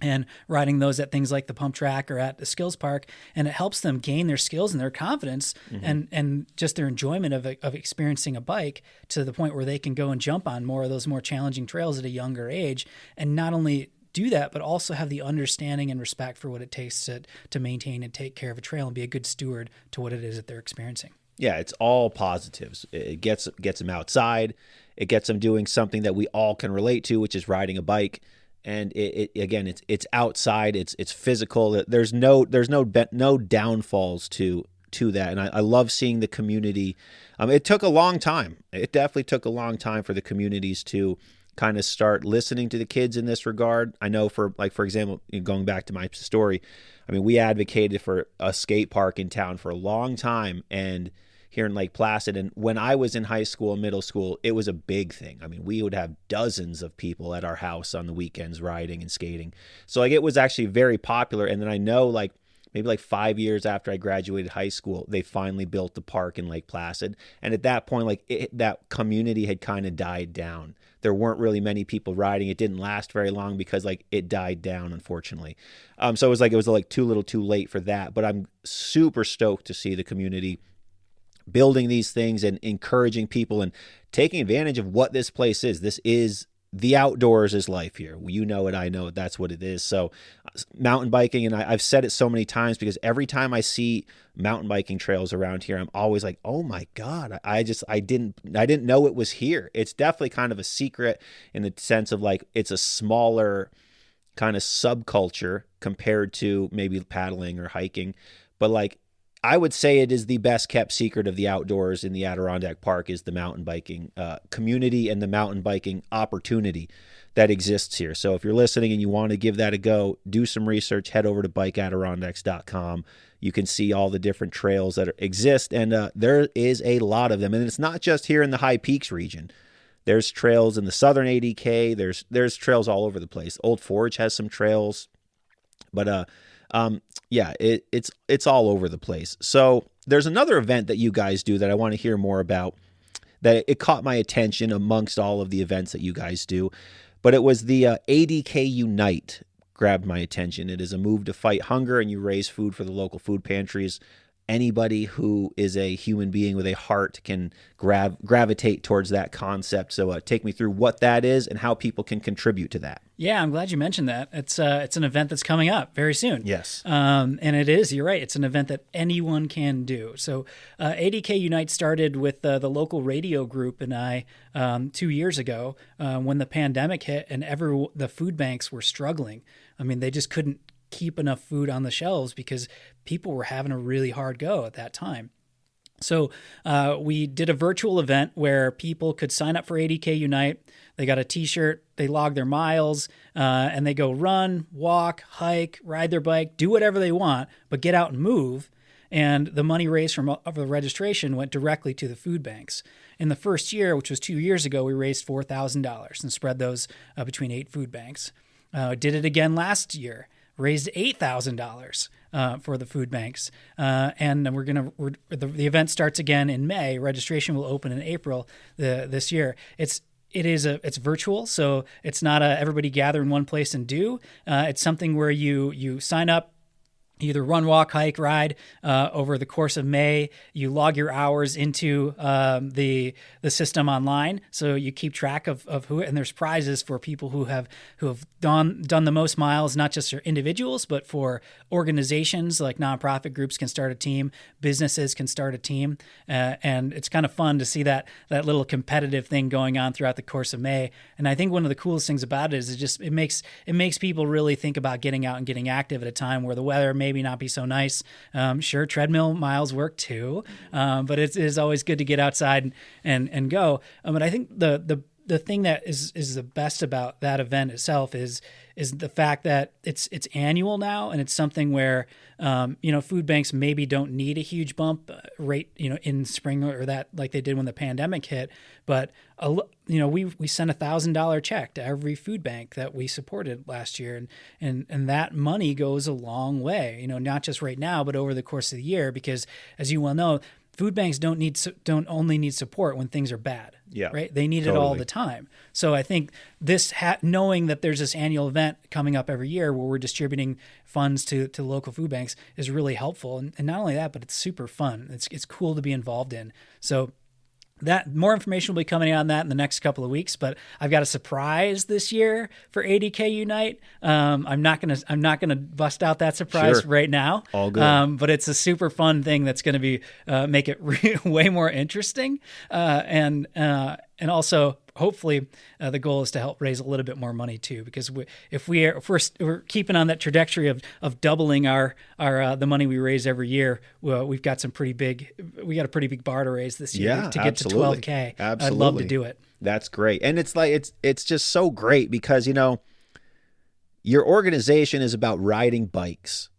Speaker 2: and riding those at things like the pump track or at the skills park, and it helps them gain their skills and their confidence and just their enjoyment of experiencing a bike to the point where they can go and jump on more of those more challenging trails at a younger age, and not only do that, but also have the understanding and respect for what it takes to maintain and take care of a trail and be a good steward to what it is that they're experiencing. Yeah,
Speaker 1: it's all positives. It gets them outside. It gets them doing something that we all can relate to, which is riding a bike. And it's outside, it's physical. There's no downfalls to that. And I love seeing the community. It took a long time. It definitely took a long time for the communities to kind of start listening to the kids in this regard. I know for example, going back to my story, I mean, we advocated for a skate park in town for a long time, and here in Lake Placid. And when I was in high school and middle school, it was a big thing. I mean, we would have dozens of people at our house on the weekends riding and skating. So it was actually very popular. And then I know maybe 5 years after I graduated high school, they finally built the park in Lake Placid. And at that point, that community had kind of died down. There weren't really many people riding. It didn't last very long because it died down, unfortunately. So it was too little too late for that. But I'm super stoked to see the community building these things and encouraging people and taking advantage of what this place is. This is the outdoors is life here. You know it, I know it, that's what it is. So mountain biking, and I've said it so many times, because every time I see mountain biking trails around here, I'm always like, oh my God, I didn't know it was here. It's definitely kind of a secret in the sense of it's a smaller kind of subculture compared to maybe paddling or hiking. But I would say it is the best kept secret of the outdoors in the Adirondack Park is the mountain biking community and the mountain biking opportunity that exists here. So if you're listening and you want to give that a go, do some research, head over to bikeadirondacks.com. You can see all the different trails that exist, and there is a lot of them. And it's not just here in the High Peaks region. There's trails in the Southern ADK. There's trails all over the place. Old Forge has some trails, but it's all over the place. So there's another event that you guys do that I want to hear more about, that it caught my attention amongst all of the events that you guys do, but it was the ADK Unite grabbed my attention. It is a move to fight hunger, and you raise food for the local food pantries. Anybody who is a human being with a heart can gravitate towards that concept. So take me through what that is and how people can contribute to that.
Speaker 2: Yeah, I'm glad you mentioned that. It's an event that's coming up very soon.
Speaker 1: Yes.
Speaker 2: And it is, you're right, it's an event that anyone can do. So ADK Unite started with the local radio group and I 2 years ago when the pandemic hit and the food banks were struggling. I mean, they just couldn't keep enough food on the shelves because people were having a really hard go at that time. So we did a virtual event where people could sign up for ADK Unite. They got a t-shirt, they log their miles, and they go run, walk, hike, ride their bike, do whatever they want, but get out and move. And the money raised from the registration went directly to the food banks. In the first year, which was 2 years ago, we raised $4,000 and spread those between 8 food banks. Did it again last year. raised $8,000 for the food banks. And the event starts again in May. Registration will open in April this year. It's virtual, so it's not everybody gather in one place and do. It's something where you sign up, either run, walk, hike, ride over the course of May. You log your hours into the system online, so you keep track of who. And there's prizes for people who have done the most miles, not just for individuals, but for organizations like nonprofit groups can start a team, businesses can start a team, and it's kind of fun to see that little competitive thing going on throughout the course of May. And I think one of the coolest things about it is it makes people really think about getting out and getting active at a time where the weather maybe not be so nice. Sure, treadmill miles work too, but it is always good to get outside and go. But I think the thing that is the best about that event itself is the fact that it's annual now, and it's something where food banks maybe don't need a huge bump rate in spring or that like they did when the pandemic hit, but we sent $1,000 check to every food bank that we supported last year, and that money goes a long way, not just right now but over the course of the year, because as you well know, food banks don't only need support when things are bad.
Speaker 1: Yeah,
Speaker 2: right. They need it all the time. So I think knowing that there's this annual event coming up every year where we're distributing funds to local food banks is really helpful. And not only that, but it's super fun. It's cool to be involved in. So that more information will be coming out on that in the next couple of weeks, but I've got a surprise this year for ADK Unite. I'm not gonna bust out that surprise right now.
Speaker 1: All good.
Speaker 2: But it's a super fun thing that's going to be make it way more interesting, and also hopefully the goal is to help raise a little bit more money too, because if we're keeping on that trajectory of doubling our the money we raise every year, we've got a pretty big bar to raise this year to get to 12K.
Speaker 1: Absolutely.
Speaker 2: I'd love to do it.
Speaker 1: That's great. And it's just so great because your organization is about riding bikes,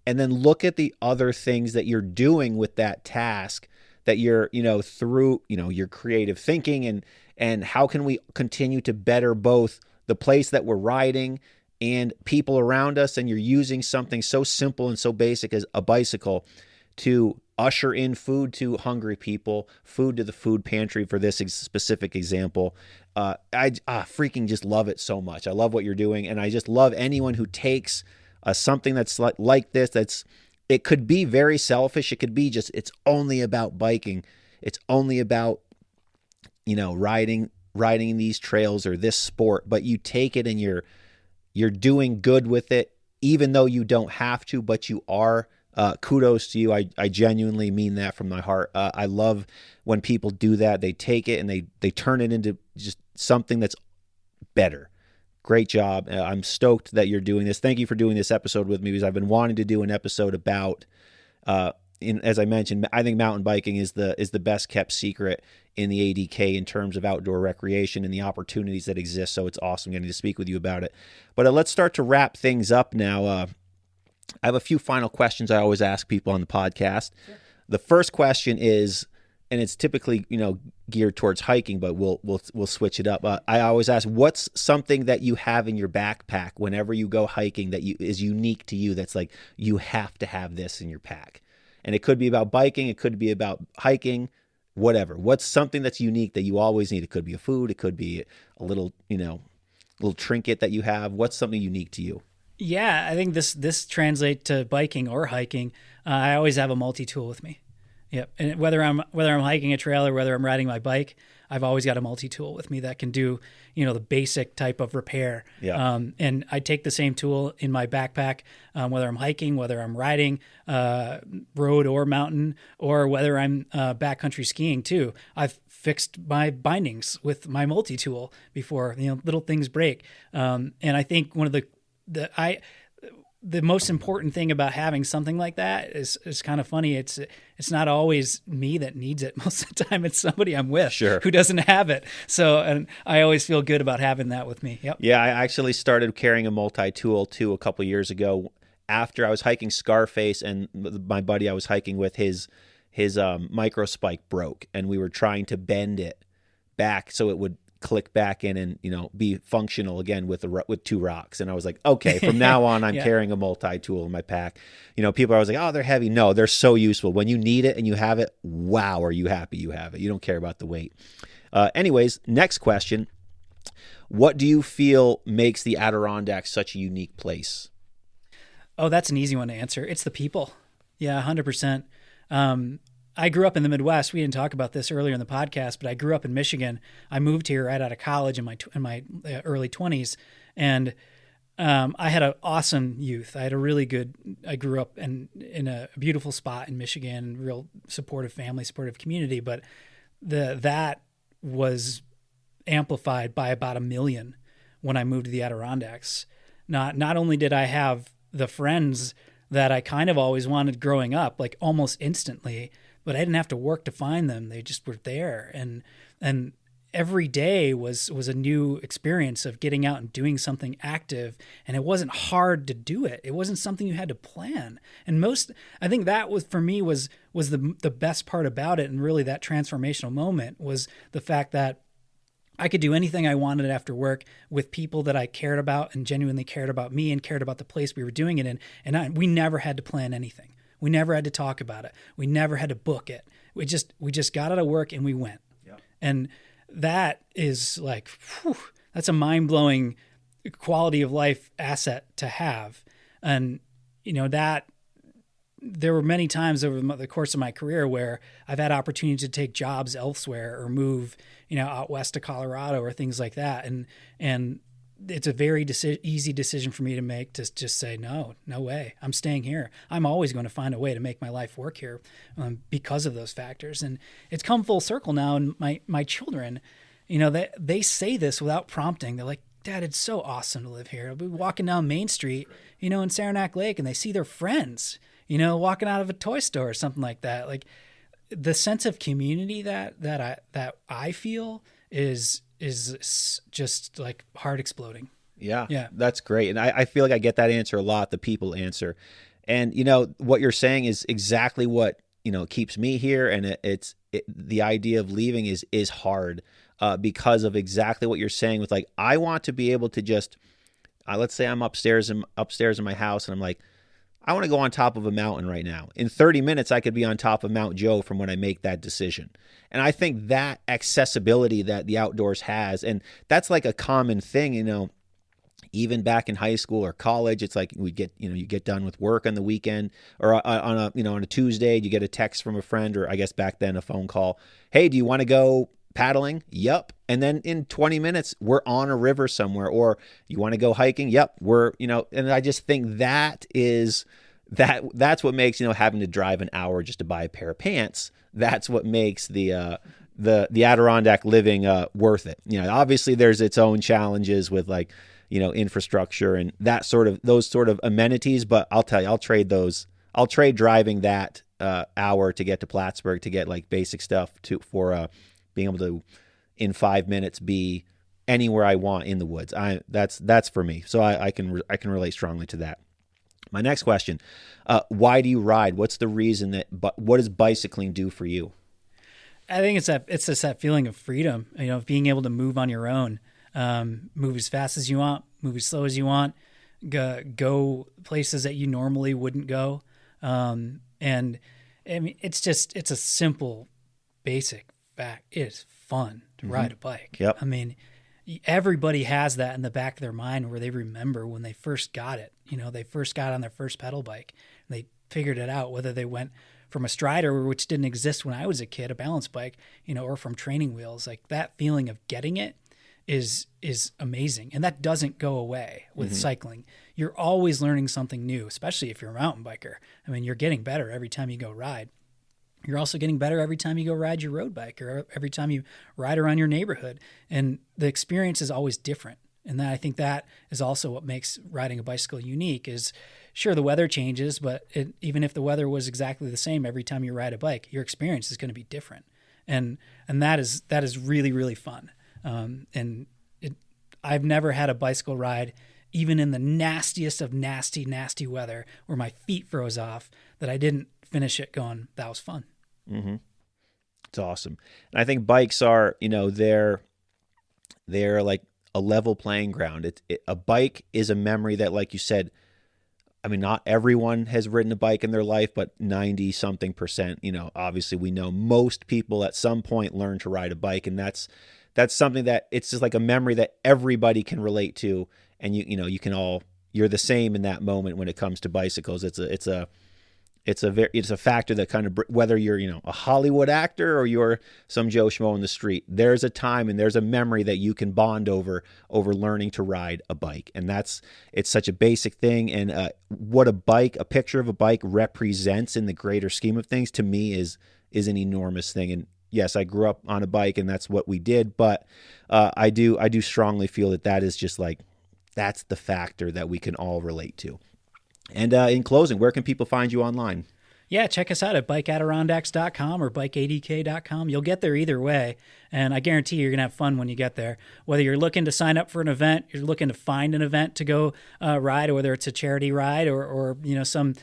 Speaker 1: and then look at the other things that you're doing with that task that you're through your creative thinking, and how can we continue to better both the place that we're riding and people around us. And you're using something so simple and so basic as a bicycle to usher in food to hungry people, food to the food pantry for this specific example. I freaking just love it so much. I love what you're doing, and I just love anyone who takes something that's like this. It could be very selfish. It could be just it's only about biking. It's only about riding these trails or this sport, but you take it and you're doing good with it, even though you don't have to, but you are. Kudos to you. I genuinely mean that from my heart. I love when people do that. They take it and they turn it into just something that's better. Great job. I'm stoked that you're doing this. Thank you for doing this episode with me, because I've been wanting to do an episode about, as I mentioned, I think mountain biking is the best kept secret in the ADK in terms of outdoor recreation and the opportunities that exist. So it's awesome getting to speak with you about it. But let's start to wrap things up now. I have a few final questions I always ask people on the podcast. Sure. The first question is, and it's typically geared towards hiking, but we'll switch it up. I always ask, what's something that you have in your backpack whenever you go hiking that is unique to you? That's like you have to have this in your pack, and it could be about biking, it could be about hiking, whatever. What's something that's unique that you always need? It could be a food, it could be a little trinket that you have. What's something unique to you?
Speaker 2: Yeah, I think this translates to biking or hiking. I always have a multi-tool with me. Yep, and whether I'm hiking a trail or whether I'm riding my bike, I've always got a multi-tool with me that can do the basic type of repair.
Speaker 1: Yeah.
Speaker 2: And I take the same tool in my backpack, whether I'm hiking, whether I'm riding road or mountain, or whether I'm backcountry skiing too. I've fixed my bindings with my multi-tool before. Little things break, and I think one of the most important thing about having something like that is kind of funny. It's not always me that needs it. Most of the time it's somebody I'm with who doesn't have it. So, and I always feel good about having that with me. Yep.
Speaker 1: Yeah. I actually started carrying a multi-tool too a couple of years ago after I was hiking Scarface, and my buddy I was hiking with, his micro spike broke, and we were trying to bend it back so it would click back in and, be functional again with two rocks. And I was like, okay, from now on, I'm carrying a multi-tool in my pack. People are always like, oh, they're heavy. No, they're so useful. When you need it and you have it, wow, are you happy you have it? You don't care about the weight. Anyways, next question. What do you feel makes the Adirondacks such a unique place?
Speaker 2: Oh, that's an easy one to answer. It's the people. Yeah, 100%. I grew up in the Midwest. We didn't talk about this earlier in the podcast, but I grew up in Michigan. I moved here right out of college in my early 20s, and I had an awesome youth. I grew up in a beautiful spot in Michigan, real supportive family, supportive community, but that was amplified by about 1 million when I moved to the Adirondacks. Not only did I have the friends that I kind of always wanted growing up, like almost instantly, but I didn't have to work to find them. They just were there. And every day was a new experience of getting out and doing something active. And it wasn't hard to do it. It wasn't something you had to plan. And I think that was, for me, was the best part about it. And really that transformational moment was the fact that I could do anything I wanted after work with people that I cared about and genuinely cared about me and cared about the place we were doing it in. And we never had to plan anything. We never had to talk about it. We never had to book it. We just got out of work and we went. Yep. And that is like, that's a mind-blowing quality of life asset to have. And, that there were many times over the course of my career where I've had opportunities to take jobs elsewhere or move, out west to Colorado or things like that. And it's a very easy decision for me to make, to just say, no way, I'm staying here. I'm always going to find a way to make my life work here because of those factors. And it's come full circle now. And my children, they say this without prompting. They're like, Dad, it's so awesome to live here. I'll be walking down Main Street, in Saranac Lake, and they see their friends, walking out of a toy store or something like that. Like the sense of community that I feel is just like heart exploding.
Speaker 1: Yeah. That's great. And I feel like I get that answer a lot, the people answer. And, what you're saying is exactly what, keeps me here. And the idea of leaving is hard because of exactly what you're saying with like, I want to be able to just, let's say I'm upstairs in my house and I'm like, I want to go on top of a mountain right now. In 30 minutes, I could be on top of Mount Joe from when I make that decision. And I think that accessibility that the outdoors has, and that's like a common thing, even back in high school or college, it's like you get done with work on the weekend or on a Tuesday, you get a text from a friend, or I guess back then a phone call. Hey, do you want to go paddling? Yep. And then in 20 minutes, we're on a river somewhere. Or you want to go hiking? Yep. And I just think that's what makes, having to drive an hour just to buy a pair of pants. That's what makes the Adirondack living worth it. Obviously there's its own challenges with like, infrastructure and those sort of amenities, but I'll tell you, I'll trade driving that hour to get to Plattsburgh to get like basic stuff for being able to in 5 minutes be anywhere I want in the woods. That's for me. So I can relate strongly to that. My next question, why do you ride? What's the reason what does bicycling do for you?
Speaker 2: I think it's just that feeling of freedom, of being able to move on your own, move as fast as you want, move as slow as you want, go places that you normally wouldn't go. And I mean, it's a simple, basic fact. It's fun to ride a bike.
Speaker 1: Yep.
Speaker 2: I mean, everybody has that in the back of their mind where they remember when they first got it. They first got on their first pedal bike and they figured it out, whether they went from a Strider, which didn't exist when I was a kid, a balance bike, or from training wheels. Like that feeling of getting it is amazing. And that doesn't go away with cycling. You're always learning something new, especially if you're a mountain biker. I mean, you're getting better every time you go ride. You're also getting better every time you go ride your road bike or every time you ride around your neighborhood. And the experience is always different. And I think that is also what makes riding a bicycle unique is, sure, the weather changes, but even if the weather was exactly the same every time you ride a bike, your experience is going to be different. And that is really, really fun. I've never had a bicycle ride, even in the nastiest of nasty, nasty weather where my feet froze off, that I didn't finish it going, that was fun.
Speaker 1: Mm-hmm. It's awesome. And I think bikes are, They're like a level playing ground. A bike is a memory that, like you said, I mean, not everyone has ridden a bike in their life, but 90-something%, obviously we know most people at some point learn to ride a bike. And that's something that it's just like a memory that everybody can relate to. And you're the same in that moment when it comes to bicycles. It's a factor that kind of, whether you're, a Hollywood actor or you're some Joe Schmo in the street, there's a time and there's a memory that you can bond over learning to ride a bike. And it's such a basic thing. And what a picture of a bike represents in the greater scheme of things, to me is an enormous thing. And yes, I grew up on a bike and that's what we did, but I do strongly feel that is just like, that's the factor that we can all relate to. And in closing, where can people find you online?
Speaker 2: Yeah, check us out at bikeadirondacs.com or bikeadk.com. You'll get there either way, and I guarantee you're going to have fun when you get there. Whether you're looking to sign up for an event, you're looking to find an event to go ride, or whether it's a charity ride or some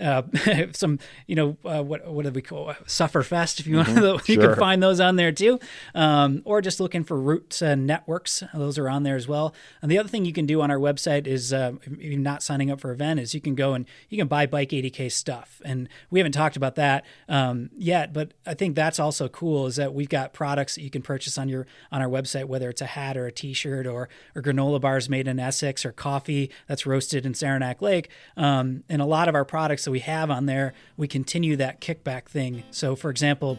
Speaker 2: what do we call Sufferfest, if you want to, you can find those on there too. Or just looking for routes and networks. Those are on there as well. And the other thing you can do on our website is, if you're not signing up for an event, is you can go and you can buy Bike ADK stuff. And we haven't talked about that yet, but I think that's also cool, is that we've got products that you can purchase on our website, whether it's a hat or a t-shirt or granola bars made in Essex or coffee that's roasted in Saranac Lake. And a lot of our products that we have on there, we continue that kickback thing. So for example,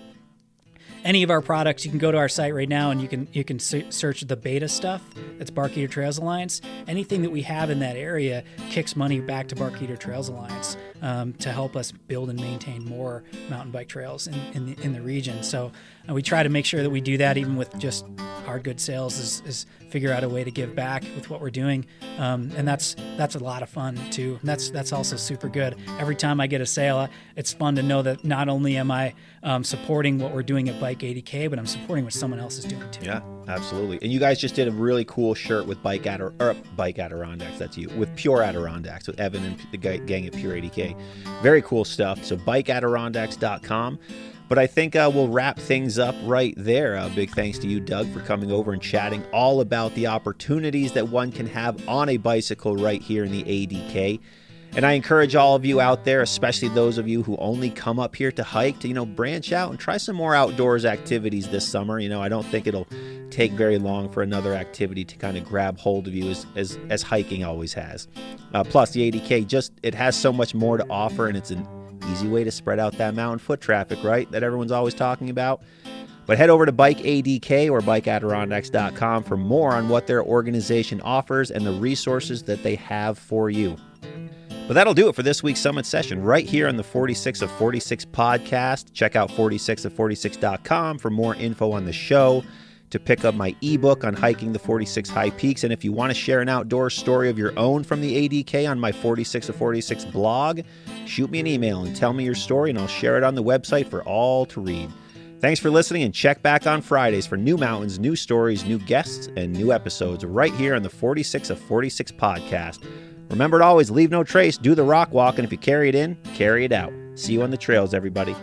Speaker 2: any of our products, you can go to our site right now and you can search the beta stuff. That's Bike Eater Trails Alliance. Anything that we have in that area kicks money back to Bike Eater Trails Alliance to help us build and maintain more mountain bike trails in the region. So we try to make sure that we do that even with just hard goods sales, is figure out a way to give back with what we're doing. And that's a lot of fun too. And that's also super good. Every time I get a sale, it's fun to know that not only am I supporting what we're doing at Bike ADK, but I'm supporting what someone else is doing too.
Speaker 1: Yeah, absolutely. And you guys just did a really cool shirt with Bike Adirondacks, that's you, with Pure Adirondacks, with Evan and the gang at Pure ADK. Very cool stuff. So bikeadirondacks.com. But I think we'll wrap things up right there. Big thanks to you, Doug, for coming over and chatting all about the opportunities that one can have on a bicycle right here in the ADK. And I encourage all of you out there, especially those of you who only come up here to hike, to, branch out and try some more outdoors activities this summer. I don't think it'll take very long for another activity to kind of grab hold of you as hiking always has. Plus, the ADK it has so much more to offer, and it's an easy way to spread out that mountain foot traffic, right? That everyone's always talking about. But head over to Bike ADK or bikeadirondacks.com for more on what their organization offers and the resources that they have for you. But that'll do it for this week's Summit session right here on the 46 of 46 podcast. Check out 46of46.com for more info on the show, to pick up my ebook on hiking the 46 high peaks. And if you want to share an outdoor story of your own from the ADK on my 46 of 46 blog, shoot me an email and tell me your story, and I'll share it on the website for all to read. Thanks for listening, and check back on Fridays for new mountains, new stories, new guests, and new episodes right here on the 46 of 46 podcast. Remember to always leave no trace, do the rock walk, and if you carry it in, carry it out. See you on the trails, everybody.